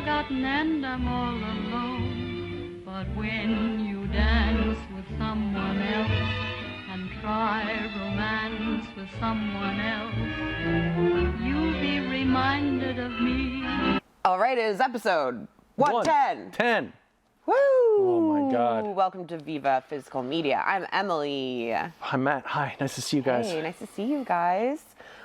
forgotten and I'm all alone. But when you dance with someone else and try romance with someone else, you'll be reminded of me. All right, it is episode 110. 10. Woo! Oh my God. Welcome to Viva Physical Media. I'm Emily. Hi, Matt. Hi. Nice to see you guys. Hey, nice to see you guys.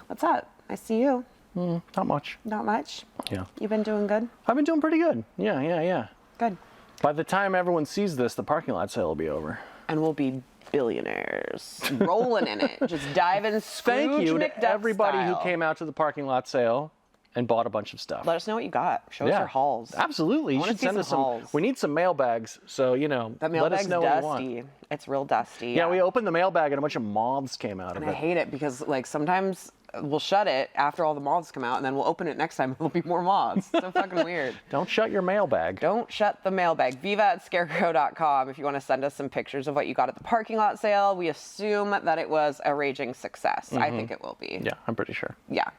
What's up? Nice to see you. Not much. Not much? Yeah. You been doing good? I've been doing pretty good. Yeah. Good. By the time everyone sees this, the parking lot sale will be over. And we'll be billionaires. Rolling in it. Just diving Scrooge Thank you McDuck to everybody style. who came out to the parking lot sale and bought a bunch of stuff. Let us know what you got. Show us your hauls. Absolutely. You should send us some hauls. We need some mailbags, so, you know, that let us know dusty. what you want. It's real dusty. Yeah, we opened the mailbag and a bunch of moths came out of it. And I hate it because, like, sometimes we'll shut it after all the moths come out, and then we'll open it next time and there'll be more moths. So fucking weird. Don't shut your mailbag. Don't shut the mailbag. Viva@scarecrow.com if you want to send us some pictures of what you got at the parking lot sale. We assume that it was a raging success. I think it will be. Yeah, I'm pretty sure. Yeah.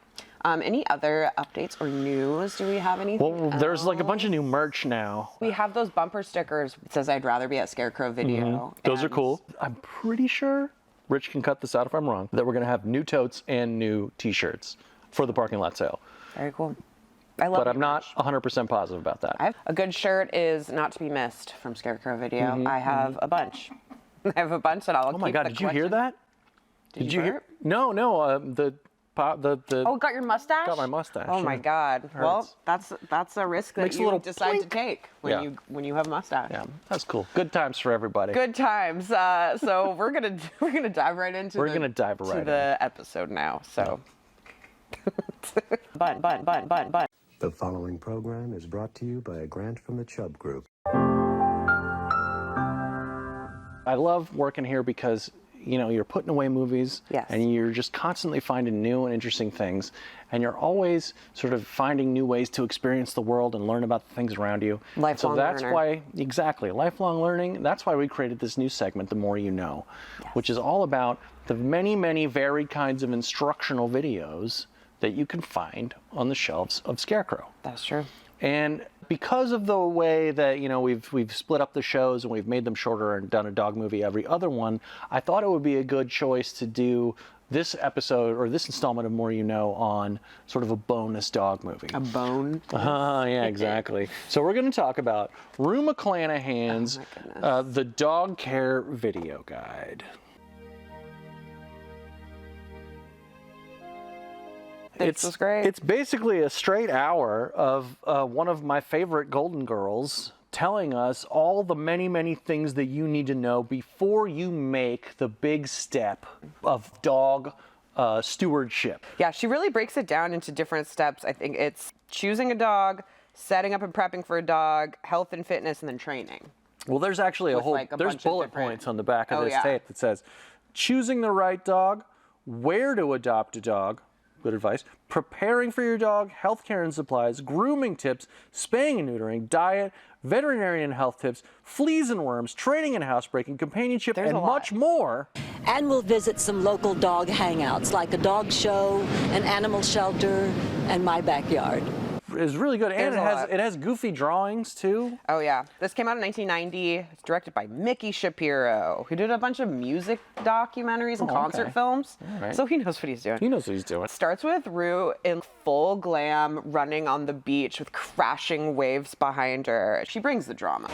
Any other updates or news? Do we have anything Well, there's like a bunch of new merch now. We have those bumper stickers. It says, I'd rather be at Scarecrow video. Those are cool. I'm pretty sure, Rich can cut this out if I'm wrong, that we're going to have new totes and new t-shirts for the parking lot sale. Very cool. I love it. But I'm not 100% positive about that. A good shirt is not to be missed from Scarecrow video. I have a bunch. I have a bunch that I'll keep. Oh my God, did you hear that? Did you hear? Burp? No, Oh, got your mustache? Got my mustache. Oh my God. Well, that's a risk that you decide blink. to take when you have a mustache. Yeah, that's cool. Good times for everybody. Good times. So we're gonna dive right into the episode now. So bun. The following program is brought to you by a grant from the Chubb Group. I love working here because, you know, you're putting away movies and you're just constantly finding new and interesting things, and you're always sort of finding new ways to experience the world and learn about the things around you. Lifelong learner. So that's why, lifelong learning. That's why we created this new segment, The More You Know, which is all about the many, many varied kinds of instructional videos that you can find on the shelves of Scarecrow. That's true. And because of the way that, you know, we've split up the shows and we've made them shorter and done a dog movie every other one, I thought it would be a good choice to do this episode or this installment of More You Know on sort of a bonus dog movie. A bone? Yeah, exactly. So we're going to talk about Rue McClanahan's The Dog Care Video Guide. This was great. It's basically a straight hour of one of my favorite Golden Girls telling us all the many, many things that you need to know before you make the big step of dog stewardship. Yeah, she really breaks it down into different steps. I think it's choosing a dog, setting up and prepping for a dog, health and fitness, and then training. Well, there's actually there's bullet points on the back of this tape that says choosing the right dog, where to adopt a dog, good advice, preparing for your dog, healthcare and supplies, grooming tips, spaying and neutering, diet, veterinarian health tips, fleas and worms, training and housebreaking, companionship, and much more. And we'll visit some local dog hangouts, like a dog show, an animal shelter, and my backyard. It's really good, and it has goofy drawings too. Oh yeah, this came out in 1990. It's directed by Mickey Shapiro, who did a bunch of music documentaries and concert films. Right. So he knows what he's doing. He knows what he's doing. It starts with Rue in full glam, running on the beach with crashing waves behind her. She brings the drama.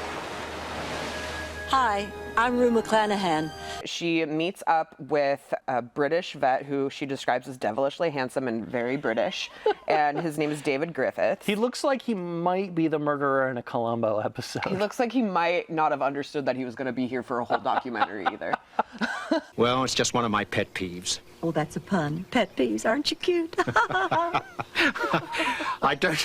Hi, I'm Rue McClanahan. She meets up with a British vet who she describes as devilishly handsome and very British, and his name is David Griffith. He looks like he might be the murderer in a Columbo episode. He looks like he might not have understood that he was going to be here for a whole documentary either. Well, it's just one of my pet peeves. Oh, that's a pun. Pet peeves, aren't you cute? I don't...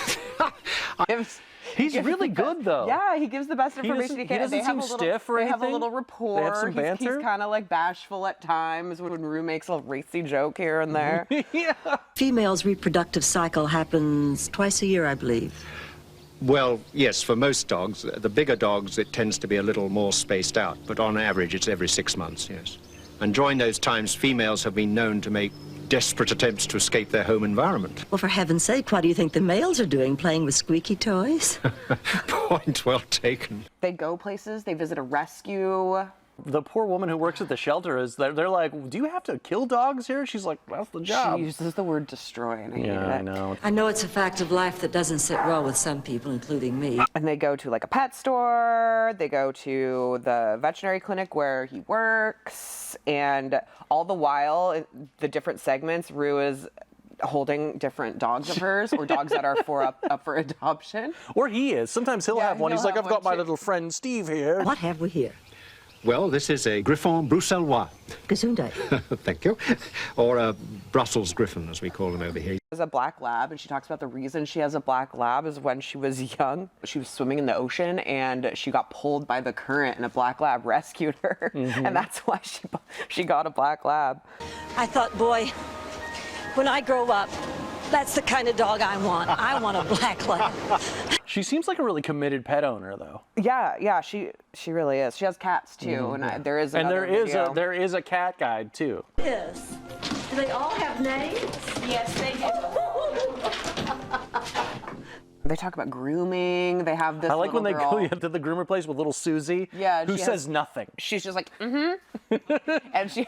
He's really good, though. Yeah, he gives the best information he can. He doesn't seem stiff or anything. They have a little rapport. They have some banter. He's kind of like bashful at times when Rue makes a racy joke here and there. Yeah. Female's reproductive cycle happens twice a year, I believe. Well, yes, for most dogs. The bigger dogs, it tends to be a little more spaced out, but on average, it's every 6 months, yes. And during those times, females have been known to make desperate attempts to escape their home environment. Well, for heaven's sake, what do you think the males are doing, playing with squeaky toys? Point well taken. They go places, they visit a rescue. The poor woman who works at the shelter they're like, do you have to kill dogs here? She's like, that's the job. She uses the word destroy, and I hate it. I know. I know it's a fact of life that doesn't sit well with some people, including me. And they go to like a pet store, they go to the veterinary clinic where he works, and all the while, the different segments, Rue is holding different dogs of hers, or dogs that are up for adoption. Or he is. Sometimes he'll have one. He's like, I've got my little friend Steve here. What have we here? Well, this is a Griffon Bruxellois. Gesundheit. Thank you. Or a Brussels Griffon, as we call them over here. She has a black lab, and she talks about the reason she has a black lab is when she was young. She was swimming in the ocean, and she got pulled by the current, and a black lab rescued her. And that's why she got a black lab. I thought, boy, when I grow up, that's the kind of dog I want. I want a black lab. She seems like a really committed pet owner, though. Yeah, she really is. She has cats too, and there is another video. There is a cat guide too. Yes. Do they all have names? Yes, they do. They talk about grooming. They have this. I like when they girl. go to the groomer place with little Susie. Yeah, who says nothing. She's just like, and she.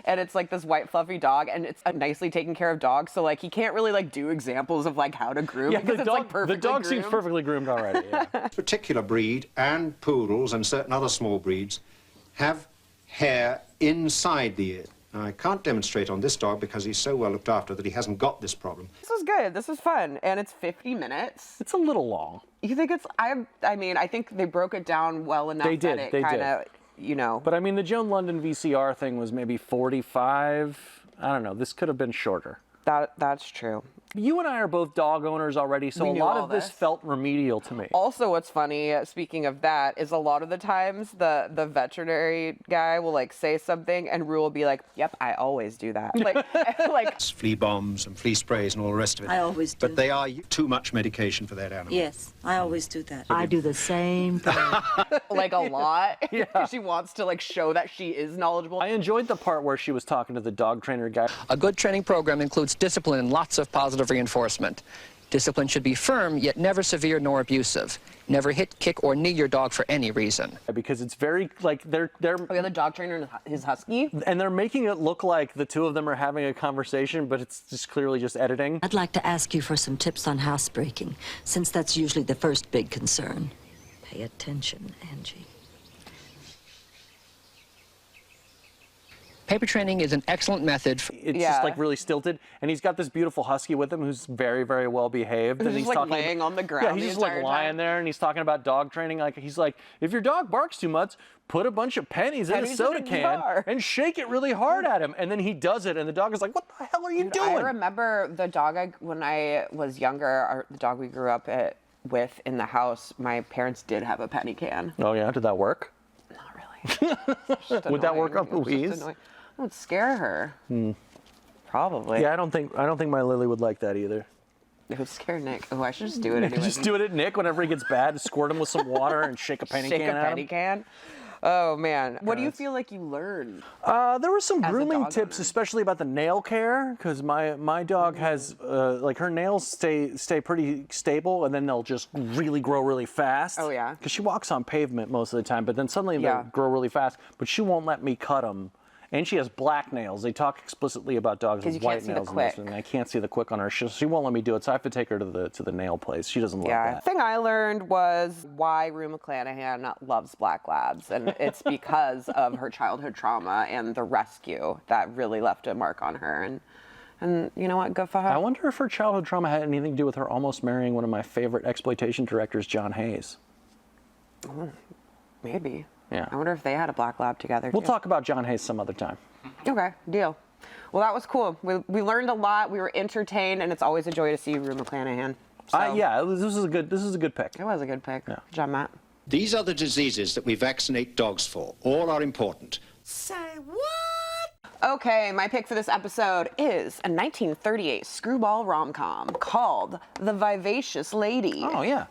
And it's like this white fluffy dog, and it's a nicely taken care of dog, so like he can't really like do examples of like how to groom. Yeah, because the dog seems perfectly groomed already. Yeah. This particular breed and poodles and certain other small breeds have hair inside the ear. Now, I can't demonstrate on this dog because he's so well looked after that he hasn't got this problem. This is good. This is fun, and it's 50 minutes. It's a little long. You think it's? I mean, I think they broke it down well enough. They did. That it They kind did. of. You know. But I mean, the Joan London VCR thing was maybe 45. I don't know. This could have been shorter. That's true. You and I are both dog owners already, so a lot of this felt remedial to me. Also, what's funny, speaking of that, is a lot of the times the veterinary guy will like say something and Rue will be like, "Yep, I always do that." Like Flea bombs and flea sprays and all the rest of it. I always do. But they are too much medication for that animal. Yes, I always do that. I do the same thing. like a lot. Yeah. She wants to like show that she is knowledgeable. I enjoyed the part where she was talking to the dog trainer guy. A good training program includes discipline and lots of positive reinforcement. Discipline should be firm, yet never severe nor abusive. Never hit, kick, or knee your dog for any reason. Because it's very, like, they're... Oh, yeah, the dog trainer and his husky? And they're making it look like the two of them are having a conversation, but it's just clearly just editing. I'd like to ask you for some tips on housebreaking, since that's usually the first big concern. Pay attention, Angie. Paper training is an excellent method. It's just like really stilted, and he's got this beautiful husky with him who's very, very well behaved. And he's like talking, laying on the ground. Yeah, he's just like lying there, and he's talking about dog training. Like he's like, if your dog barks too much, put a bunch of pennies in a soda can and shake it really hard at him. And then he does it, and the dog is like, what the hell are you doing? I remember the dog when I was younger, the dog we grew up with in the house, my parents did have a penny can. Oh yeah, did that work? Not really. Would that work on Louise? It would scare her. Probably. Yeah, I don't think my Lily would like that either. It would scare Nick. Oh, I should just do it anyway. Just do it at Nick whenever he gets bad. Squirt him with some water and shake a penny can at him. Shake a penny can. Oh man, what do you feel like you learned? There were some grooming tips, especially about the nail care, because my dog has like her nails stay pretty stable, and then they'll just really grow really fast. Oh yeah. Because she walks on pavement most of the time, but then suddenly they'll grow really fast. But she won't let me cut them. And she has black nails. They talk explicitly about dogs with white nails. And I can't see the quick on her. She won't let me do it, so I have to take her to the nail place. She doesn't love that. The thing I learned was why Rue McClanahan loves black labs, and it's because of her childhood trauma and the rescue that really left a mark on her. And you know what? Good for her. I wonder if her childhood trauma had anything to do with her almost marrying one of my favorite exploitation directors, John Hayes. Maybe. Yeah. I wonder if they had a black lab together. We'll talk about John Hayes some other time. Okay, deal. Well, that was cool. We learned a lot. We were entertained, and it's always a joy to see Rue McClanahan. So, yeah, this is a good pick. It was a good pick. Yeah. Good job, Matt. These are the diseases that we vaccinate dogs for. All are important. Say what? Okay, my pick for this episode is a 1938 screwball rom-com called The Vivacious Lady. Oh, yeah.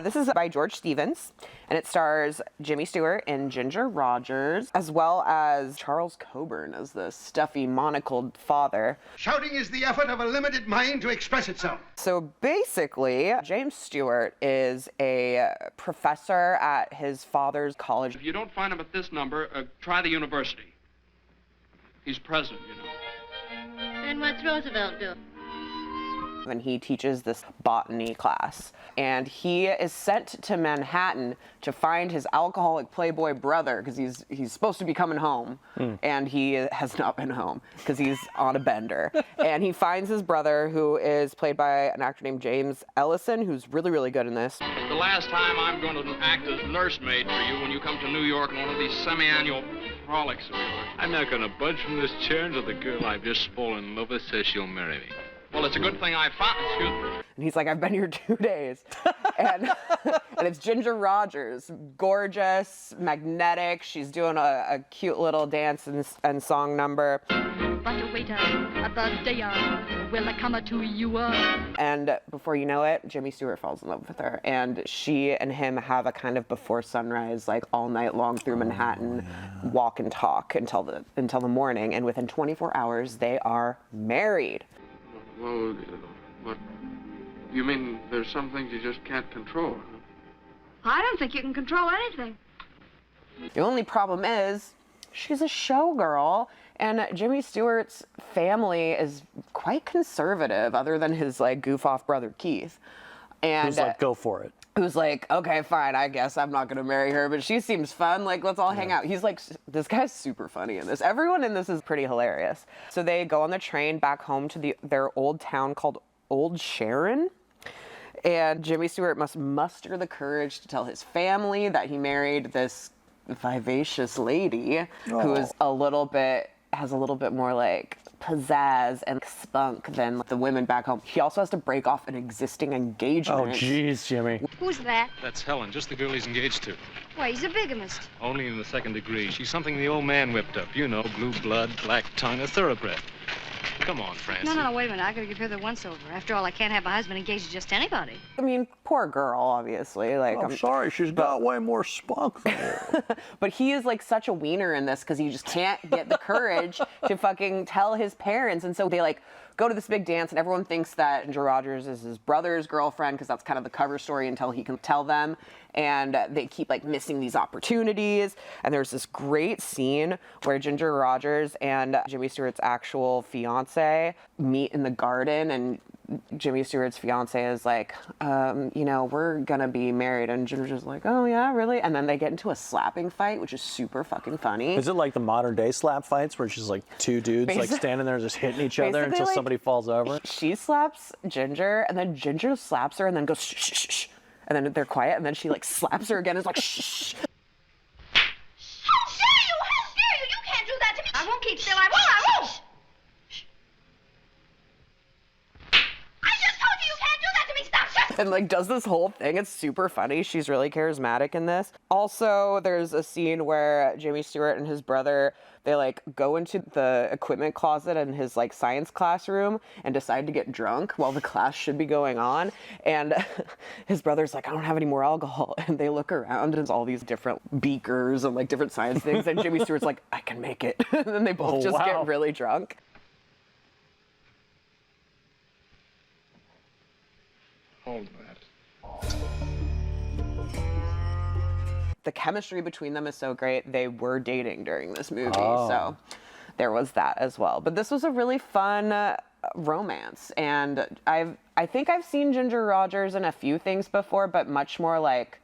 This is by George Stevens, and it stars Jimmy Stewart and Ginger Rogers, as well as Charles Coburn as the stuffy, monocled father. Shouting is the effort of a limited mind to express itself. So basically, James Stewart is a professor at his father's college. If you don't find him at this number, try the university. He's president, you know. And what's Roosevelt do? And he teaches this botany class. And he is sent to Manhattan to find his alcoholic playboy brother, because he's supposed to be coming home. And he has not been home because he's on a bender. And he finds his brother, who is played by an actor named James Ellison, who's really, really good in this. The last time I'm going to act as nursemaid for you when you come to New York in one of these semi-annual frolics of yours. I'm not going to budge from this chair until the girl I've just fallen in love with says she'll marry me. Well, it's a good thing I found, excuse me. And he's like, I've been here 2 days. and it's Ginger Rogers, gorgeous, magnetic. She's doing a cute little dance and song number. But waiter, at the day will I come to you? And before you know it, Jimmy Stewart falls in love with her. And she and him have a kind of before sunrise, like all night long through Manhattan, walk and talk until the morning. And within 24 hours, they are married. Well, what? You mean there's some things you just can't control? Huh? I don't think you can control anything. The only problem is she's a showgirl, and Jimmy Stewart's family is quite conservative, other than his like goof-off brother Keith. And who's like, go for it. Who's like, okay, fine, I guess I'm not gonna marry her, but she seems fun, like, let's all hang out. He's like, this guy's super funny in this. Everyone in this is pretty hilarious. So they go on the train back home to their old town called Old Sharon, and Jimmy Stewart must muster the courage to tell his family that he married this vivacious lady who is has a little bit more like pizzazz and spunk than the women back home. He also has to break off an existing engagement. Oh, jeez, Jimmy. Who's that? That's Helen, just the girl he's engaged to. Why, he's a bigamist. Only in the 2nd degree. She's something the old man whipped up. You know, blue blood, black tongue, a thoroughbred. Come on, Francis. No, wait a minute. I gotta give her the once-over. After all, I can't have my husband engaged to just anybody. I mean, poor girl, obviously. Like, I'm sorry, she's got way more spunk than you. But he is like such a wiener in this because he just can't get the courage to fucking tell his parents. And so they like go to this big dance, and everyone thinks that Ginger Rogers is his brother's girlfriend because that's kind of the cover story until he can tell them. And they keep like missing these opportunities. And there's this great scene where Ginger Rogers and Jimmy Stewart's actual fiance meet in the garden, and Jimmy Stewart's fiance is like, you know, we're gonna be married, and Ginger's like, oh yeah, really? And then they get into a slapping fight, which is super fucking funny. Is it like the modern day slap fights where it's just like two dudes like standing there just hitting each other until like, somebody falls over? She slaps Ginger, and then Ginger slaps her, and then goes shh shh shh, and then they're quiet, and then she like slaps her again. It's like shh shh. How dare you? How dare you? You can't do that to me. I won't keep still. I won't. And like does this whole thing. It's super funny. She's really charismatic in this. Also, there's a scene where Jimmy Stewart and his brother, they like go into the equipment closet in his like science classroom and decide to get drunk while the class should be going on. And his brother's like, I don't have any more alcohol. And they look around and it's all these different beakers and like different science things. And Jimmy Stewart's like, I can make it. And then they both get really drunk. Hold that. The chemistry between them is so great. They were dating during this movie, so there was that as well. But this was a really fun romance, and I think I've seen Ginger Rogers in a few things before, but much more like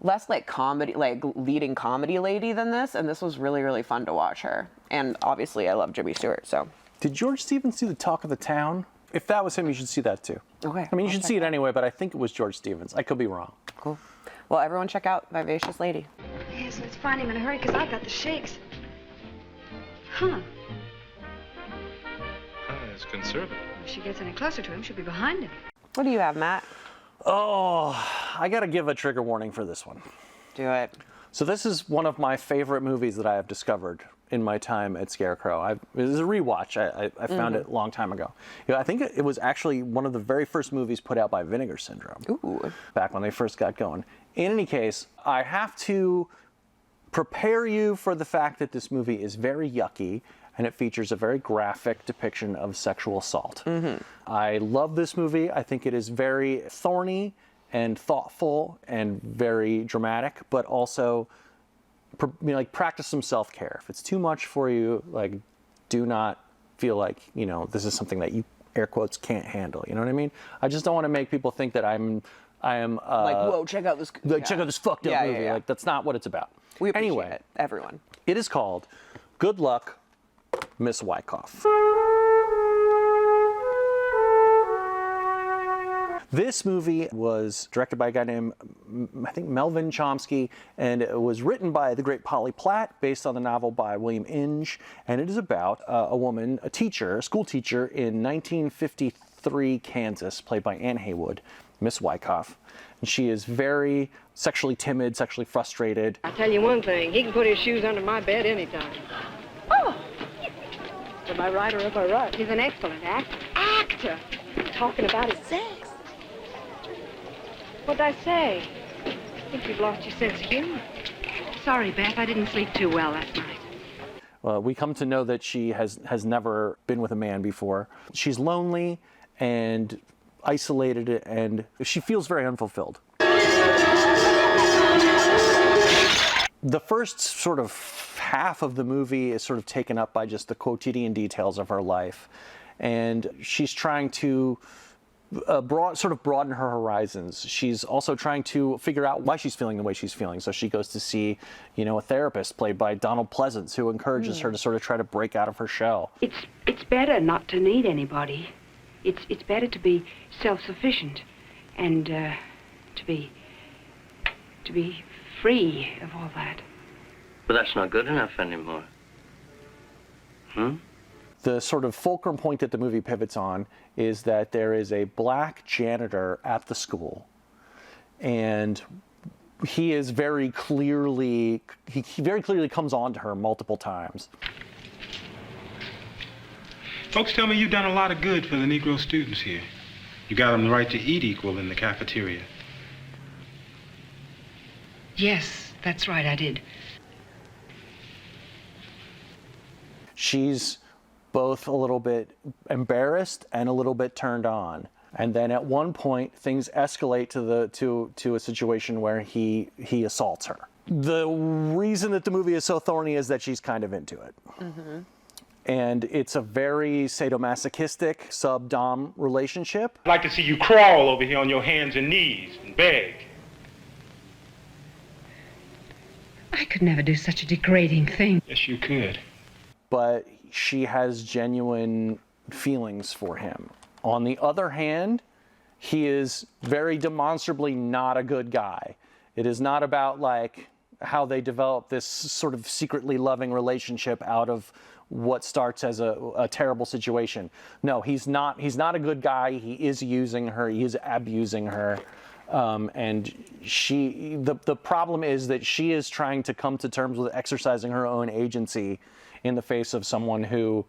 less like comedy, like leading comedy lady than this. And this was really, really fun to watch her. And obviously, I love Jimmy Stewart. So, did George Stevens do the Talk of the Town? If that was him, you should see that too. Okay. I mean, you should see it anyway, but I think it was George Stevens. I could be wrong. Cool. Well, everyone check out Vivacious Lady. Yes, let's find him in a hurry, because I've got the shakes. Huh. It's conservative. If she gets any closer to him, she'll be behind him. What do you have, Matt? Oh, I got to give a trigger warning for this one. Do it. So this is one of my favorite movies that I have discovered in my time at Scarecrow. It was a rewatch. I found it a long time ago. I think it was actually one of the very first movies put out by Vinegar Syndrome. Ooh. Back when they first got going. In any case, I have to prepare you for the fact that this movie is very yucky and it features a very graphic depiction of sexual assault. I love this movie. I think it is very thorny and thoughtful and very dramatic, but also practice some self-care. If it's too much for you, do not feel like, this is something that you, air quotes, can't handle. You know what I mean? I just don't want to make people think that I am whoa, check out this check out this fucked up movie. Yeah. That's not what it's about. We appreciate it, everyone. It is called Good Luck, Miss Wyckoff. This movie was directed by a guy named, I think, Melvin Chomsky, and it was written by the great Polly Platt, based on the novel by William Inge, and it is about a woman, a teacher, a school teacher in 1953 Kansas, played by Anne Haywood, Miss Wyckoff. And she is very sexually timid, sexually frustrated. I'll tell you one thing, he can put his shoes under my bed anytime. Oh! Am I right or am I right? He's an excellent actor. Actor! Talking about his sex. What'd I say? I think you've lost your sense of humor. Sorry, Beth, I didn't sleep too well last night. We come to know that she has never been with a man before. She's lonely and isolated, and she feels very unfulfilled. The first sort of half of the movie is sort of taken up by just the quotidian details of her life, and she's trying to broaden her horizons. She's also trying to figure out why she's feeling the way she's feeling. So she goes to see, a therapist played by Donald Pleasance, who encourages her to sort of try to break out of her shell. It's better not to need anybody. It's better to be self-sufficient and to be free of all that. But that's not good enough anymore. The sort of fulcrum point that the movie pivots on is that there is a black janitor at the school, and he very clearly comes on to her multiple times. Folks tell me you've done a lot of good for the Negro students here. You got them the right to eat equal in the cafeteria. Yes, that's right, I did. She's both a little bit embarrassed and a little bit turned on. And then at one point, things escalate to a situation where he assaults her. The reason that the movie is so thorny is that she's kind of into it. And it's a very sadomasochistic sub-dom relationship. I'd like to see you crawl over here on your hands and knees and beg. I could never do such a degrading thing. Yes, you could. But she has genuine feelings for him. On the other hand, he is very demonstrably not a good guy. It is not about how they develop this sort of secretly loving relationship out of what starts as a terrible situation. No, he's not a good guy. He is using her. He is abusing her. And the problem is that she is trying to come to terms with exercising her own agency in the face of someone who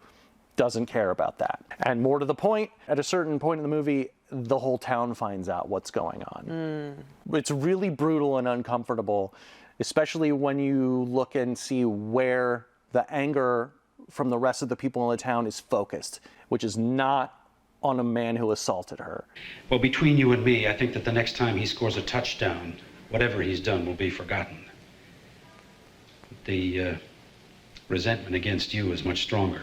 doesn't care about that. And more to the point, at a certain point in the movie, the whole town finds out what's going on. It's really brutal and uncomfortable, especially when you look and see where the anger from the rest of the people in the town is focused, which is not on a man who assaulted her. Well, between you and me, I think that the next time he scores a touchdown, whatever he's done will be forgotten. The resentment against you is much stronger.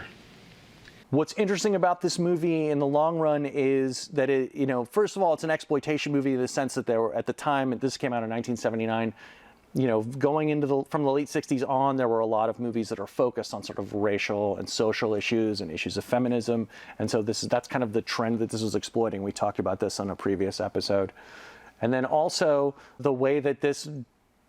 What's interesting about this movie in the long run is that it, first of all, it's an exploitation movie in the sense that there were, at the time, this came out in 1979, going into from the late 60s on, there were a lot of movies that are focused on sort of racial and social issues and issues of feminism. And so that's kind of the trend that this was exploiting. We talked about this on a previous episode. And then also the way that this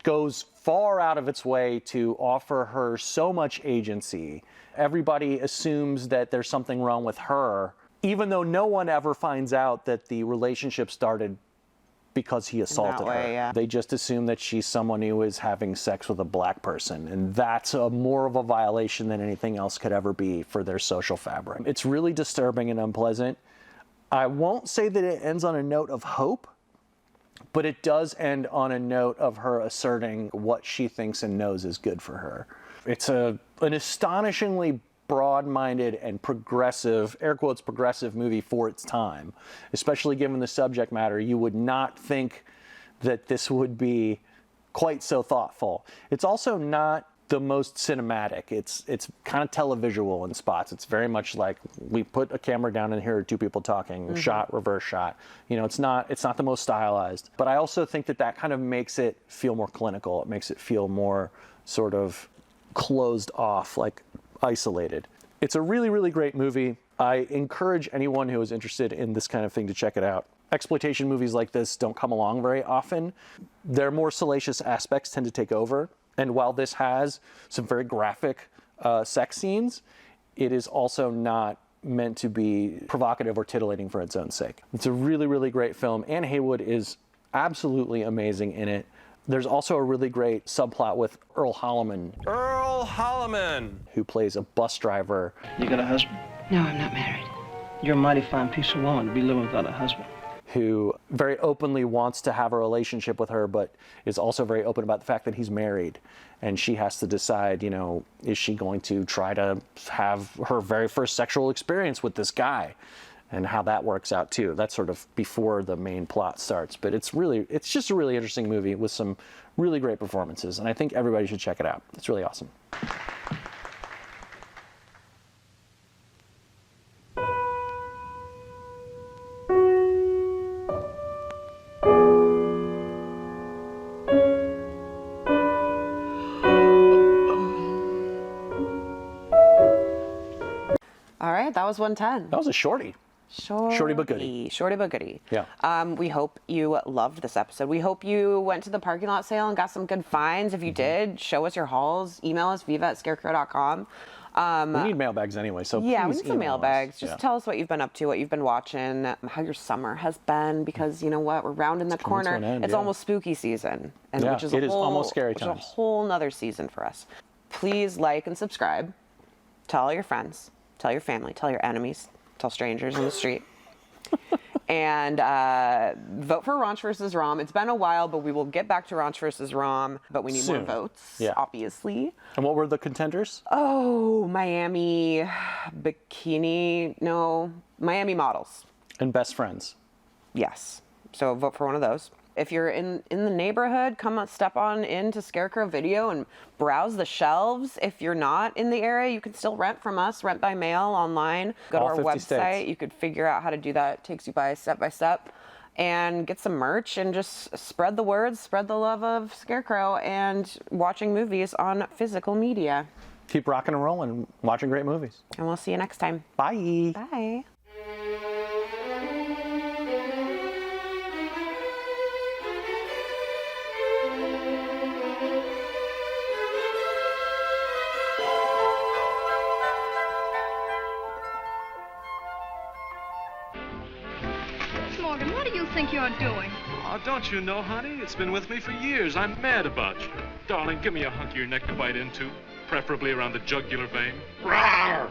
goes far out of its way to offer her so much agency. Everybody assumes that there's something wrong with her, even though no one ever finds out that the relationship started because he assaulted her. Yeah. They just assume that she's someone who is having sex with a black person, and that's more of a violation than anything else could ever be for their social fabric. It's really disturbing and unpleasant. I won't say that it ends on a note of hope, but it does end on a note of her asserting what she thinks and knows is good for her. It's an astonishingly broad-minded and progressive, air quotes, progressive movie for its time, especially given the subject matter. You would not think that this would be quite so thoughtful. It's also not the most cinematic. It's kind of televisual in spots. It's very much like we put a camera down and here are two people talking, shot, reverse shot. You know, it's not the most stylized. But I also think that kind of makes it feel more clinical. It makes it feel more sort of closed off, like isolated. It's a really, really great movie. I encourage anyone who is interested in this kind of thing to check it out. Exploitation movies like this don't come along very often. Their more salacious aspects tend to take over. And while this has some very graphic sex scenes, it is also not meant to be provocative or titillating for its own sake. It's a really, really great film. Anne Haywood is absolutely amazing in it. There's also a really great subplot with Earl Holliman. Earl Holliman! Who plays a bus driver. You got a husband? No, I'm not married. You're a mighty fine piece of woman to be living without a husband. Who very openly wants to have a relationship with her, but is also very open about the fact that he's married. And she has to decide, you know, is she going to try to have her very first sexual experience with this guy? And how that works out too. That's sort of before the main plot starts. But it's just a really interesting movie with some really great performances. And I think everybody should check it out. It's really awesome. All right, that was 110. That was a shorty. Shorty but goody. Shorty but goody. Yeah. We hope you loved this episode. We hope you went to the parking lot sale and got some good finds. If you did, show us your hauls. Email us, viva@scarecrow.com. We need mailbags anyway, so yeah, we please need some email mailbags. us. Just tell us what you've been up to, what you've been watching, how your summer has been, because you know what, we're rounding the corner. to an end, it's almost spooky season, and Yeah, which is it a is whole, almost scary which is a times. whole nother season for us. Please like and subscribe. Tell all your friends, tell your family, tell your enemies, tell strangers on the street. And vote for Ranch vs. Rom. It's been a while, but we will get back to Ranch vs. Rom. But we need more Soon. votes, Yeah. obviously. And what were the contenders? Oh, Miami models. And best friends. Yes. So vote for one of those. If you're in the neighborhood, step on into Scarecrow Video and browse the shelves. If you're not in the area, you can still rent from us, rent by mail online. Go to All our 50 website. states. You could figure out how to do that. It takes you by step, and get some merch and just spread the word, spread the love of Scarecrow and watching movies on physical media. Keep rocking and rolling and watching great movies. And we'll see you next time. Bye. Bye. Morgan, what do you think you're doing? Oh, don't you know, honey? It's been with me for years. I'm mad about you. Darling, give me a hunk of your neck to bite into, preferably around the jugular vein. Rawr!